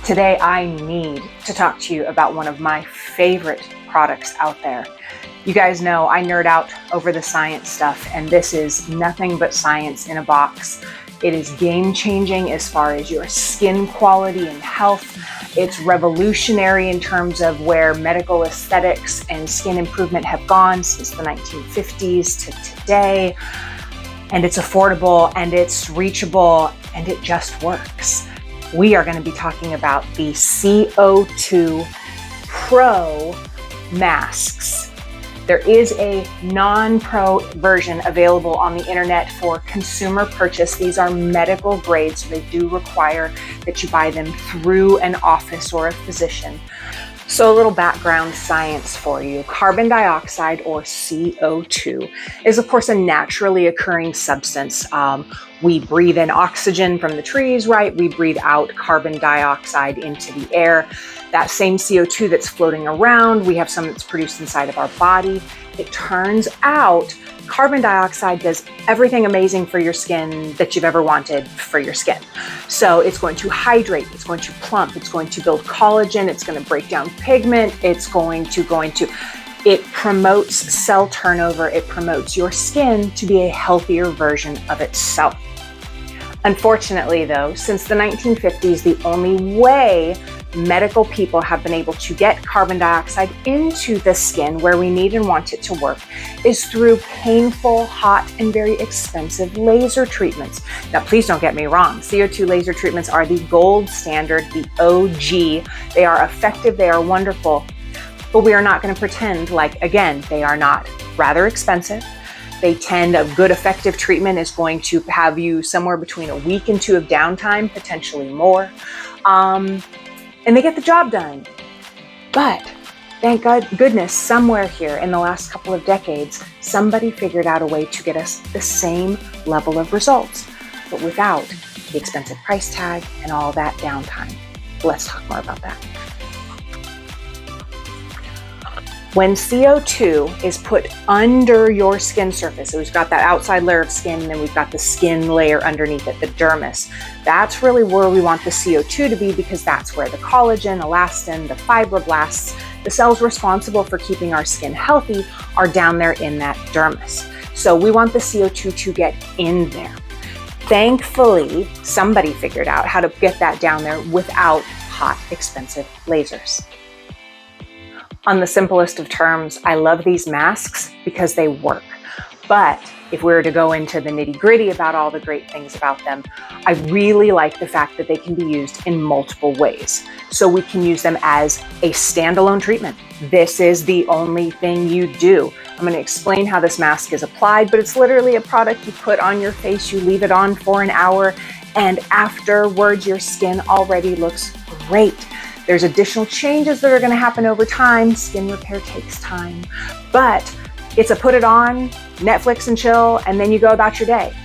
Today, I need to talk to you about one of my favorite products out there. You guys know I nerd out over the science stuff, and this is nothing but science in a box. It is game-changing as far as your skin quality and health. It's revolutionary in terms of where medical aesthetics and skin improvement have gone since the 1950s to today. And it's affordable, and it's reachable, and it just works. We are going to be talking about the CO2 Pro Masks. There is a non-pro version available on the internet for consumer purchase. These are medical grade, so they do require that you buy them through an office or a physician. So a little background science for you. Carbon dioxide, or CO2, is of course a naturally occurring substance. We breathe in oxygen from the trees, right? We breathe out carbon dioxide into the air. That same CO2 that's floating around, we have some that's produced inside of our body. It turns out carbon dioxide does everything amazing for your skin that you've ever wanted for your skin. So it's going to hydrate, it's going to plump, it's going to build collagen, it's going to break down pigment, it promotes cell turnover, it promotes your skin to be a healthier version of itself. Unfortunately though, since the 1950s, the only way medical people have been able to get carbon dioxide into the skin where we need and want it to work is through painful, hot, and very expensive laser treatments. Now, please don't get me wrong. CO2 laser treatments are the gold standard, the OG. They are effective, they are wonderful, but we are not going to pretend like, again, they are not. Rather expensive. A good effective treatment is going to have you somewhere between a week and 2 of downtime, potentially more. And they get the job done. But thank goodness, somewhere here in the last couple of decades, somebody figured out a way to get us the same level of results, but without the expensive price tag and all that downtime. Let's talk more about that. When CO2 is put under your skin surface, so we've got that outside layer of skin, and then we've got the skin layer underneath it, the dermis. That's really where we want the CO2 to be, because that's where the collagen, elastin, the fibroblasts, the cells responsible for keeping our skin healthy, are down there in that dermis. So we want the CO2 to get in there. Thankfully, somebody figured out how to get that down there without hot, expensive lasers. On the simplest of terms, I love these masks because they work. But if we were to go into the nitty-gritty about all the great things about them, I really like the fact that they can be used in multiple ways. So we can use them as a standalone treatment. This is the only thing you do. I'm going to explain how this mask is applied, but it's literally a product you put on your face, you leave it on for an hour, and afterwards your skin already looks great. There's additional changes that are going to happen over time. Skin repair takes time, but it's a put it on, Netflix and chill, and then you go about your day.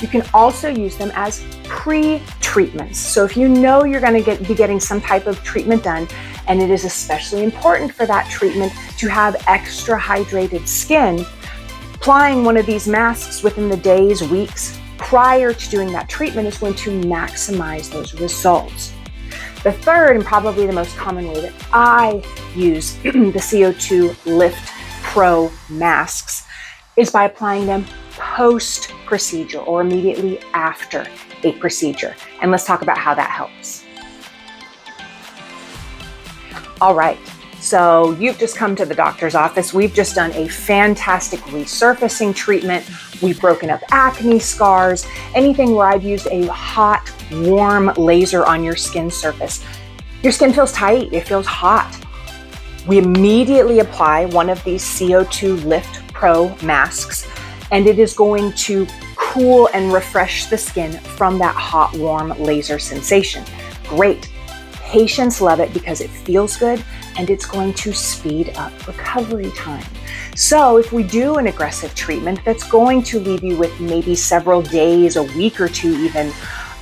You can also use them as pre-treatments. So if you know you're going to be getting some type of treatment done, and it is especially important for that treatment to have extra hydrated skin, applying one of these masks within the days, weeks prior to doing that treatment is going to maximize those results. The third, and probably the most common way that I use the CO2Lift Pro Masks, is by applying them post-procedure or immediately after a procedure. And let's talk about how that helps. All right, so you've just come to the doctor's office. We've just done a fantastic resurfacing treatment. We've broken up acne scars, anything where I've used a hot, warm laser on your skin surface. Your skin feels tight, it feels hot. We immediately apply one of these CO2Lift Pro Masks, and it is going to cool and refresh the skin from that hot, warm laser sensation. Great. Patients love it because it feels good, and it's going to speed up recovery time. So if we do an aggressive treatment that's going to leave you with maybe several days, a week or two even,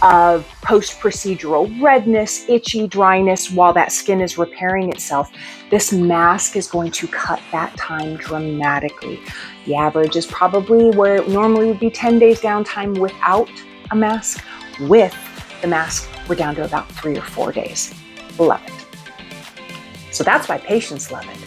of post-procedural redness, itchy, dryness while that skin is repairing itself, this mask is going to cut that time dramatically. The average is probably where it normally would be 10 days downtime without a mask. With the mask, we're down to about 3 or 4 days. love it. So that's why patients love it.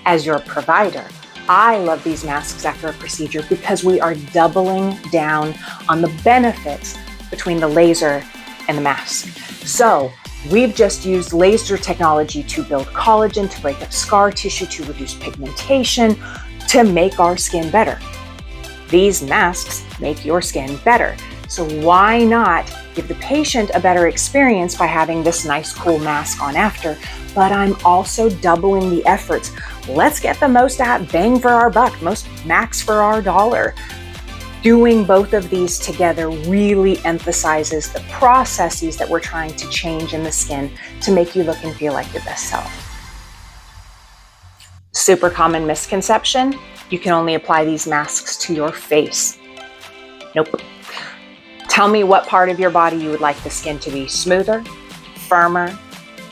As your provider, I love these masks after a procedure because we are doubling down on the benefits between the laser and the mask. So we've just used laser technology to build collagen, to break up scar tissue, to reduce pigmentation, to make our skin better. These masks make your skin better. So why not give the patient a better experience by having this nice, cool mask on after? But I'm also doubling the efforts. Let's get the most bang for our buck, most max for our dollar. Doing both of these together really emphasizes the processes that we're trying to change in the skin to make you look and feel like your best self. Super common misconception, you can only apply these masks to your face. Nope. Tell me what part of your body you would like the skin to be smoother, firmer,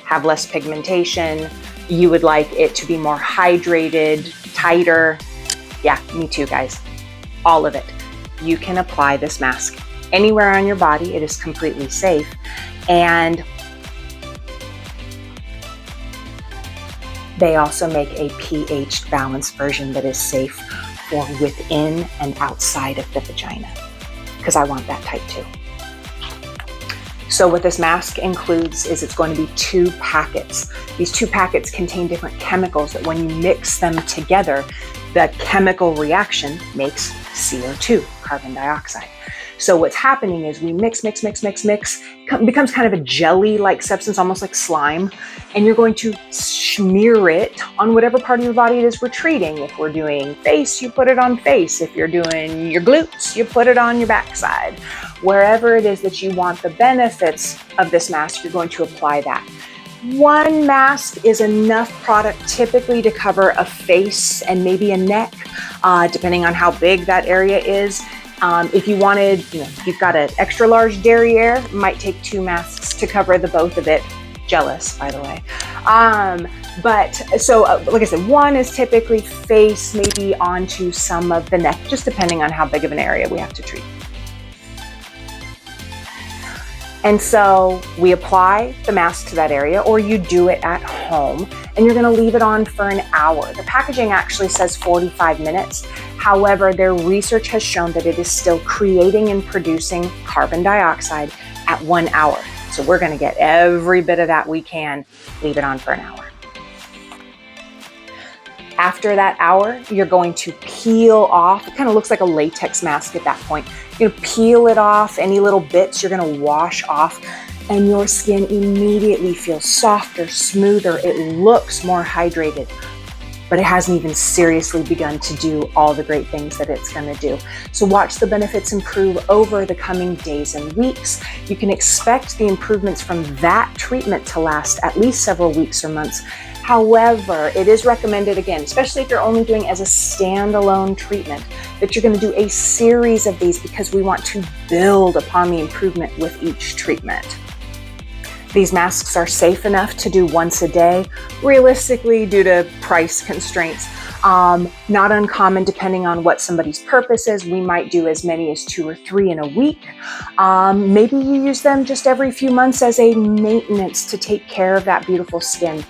have less pigmentation. You would like it to be more hydrated, tighter. Yeah, me too, guys. All of it. You can apply this mask anywhere on your body. It is completely safe. And they also make a pH balanced version that is safe for within and outside of the vagina, because I want that type too. So what this mask includes is it's going to be 2 packets. These 2 packets contain different chemicals that when you mix them together, the chemical reaction makes CO2, carbon dioxide. So what's happening is we mix, becomes kind of a jelly-like substance, almost like slime, and you're going to smear it on whatever part of your body it is we're treating. If we're doing face, you put it on face. If you're doing your glutes, you put it on your backside. Wherever it is that you want the benefits of this mask, you're going to apply that. 1 mask is enough product typically to cover a face and maybe a neck, depending on how big that area is. If you wanted, if you've got an extra large derriere, it might take 2 masks to cover the both of it. Jealous, by the way. But like I said, 1 is typically face, maybe onto some of the neck, just depending on how big of an area we have to treat. And so we apply the mask to that area, or you do it at home, and you're going to leave it on for an hour. The packaging actually says 45 minutes. However, their research has shown that it is still creating and producing carbon dioxide at 1 hour. So we're going to get every bit of that we can, leave it on for an hour. After that hour, you're going to peel off. It kind of looks like a latex mask at that point. You're going to peel it off. Any little bits you're going to wash off, and your skin immediately feels softer, smoother. It looks more hydrated, but it hasn't even seriously begun to do all the great things that it's going to do. So watch the benefits improve over the coming days and weeks. You can expect the improvements from that treatment to last at least several weeks or months. However, it is recommended, again, especially if you're only doing as a standalone treatment, that you're going to do a series of these because we want to build upon the improvement with each treatment. These masks are safe enough to do once a day, realistically due to price constraints. Not uncommon depending on what somebody's purpose is. We might do as many as 2 or 3 in a week. Maybe you use them just every few months as a maintenance to take care of that beautiful skin.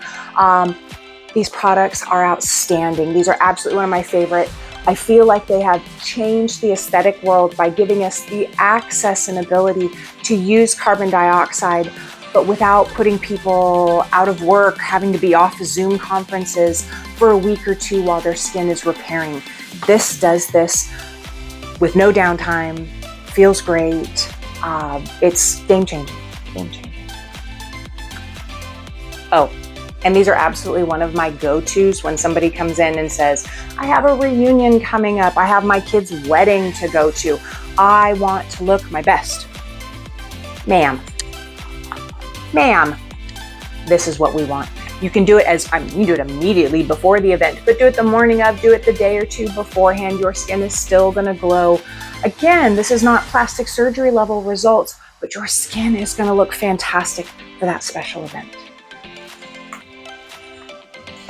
These products are outstanding. These are absolutely one of my favorite. I feel like they have changed the aesthetic world by giving us the access and ability to use carbon dioxide, but without putting people out of work, having to be off Zoom conferences for a week or 2 while their skin is repairing. This does this with no downtime, feels great. It's game-changing, game-changing. Oh, and these are absolutely one of my go-tos when somebody comes in and says, I have a reunion coming up, I have my kid's wedding to go to, I want to look my best. Ma'am, this is what we want. You can do it you do it immediately before the event, but do it the morning of, do it the day or 2 beforehand. Your skin is still gonna glow. Again, this is not plastic surgery level results, but your skin is gonna look fantastic for that special event.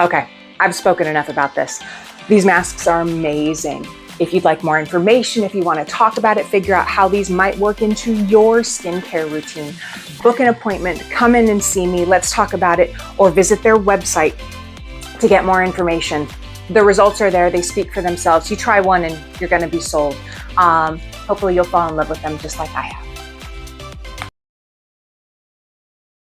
Okay, I've spoken enough about this. These masks are amazing. If you'd like more information, if you want to talk about it, figure out how these might work into your skincare routine, book an appointment, come in and see me, let's talk about it, or visit their website to get more information. The results are there, they speak for themselves. You try one and you're gonna be sold. Hopefully you'll fall in love with them just like I have.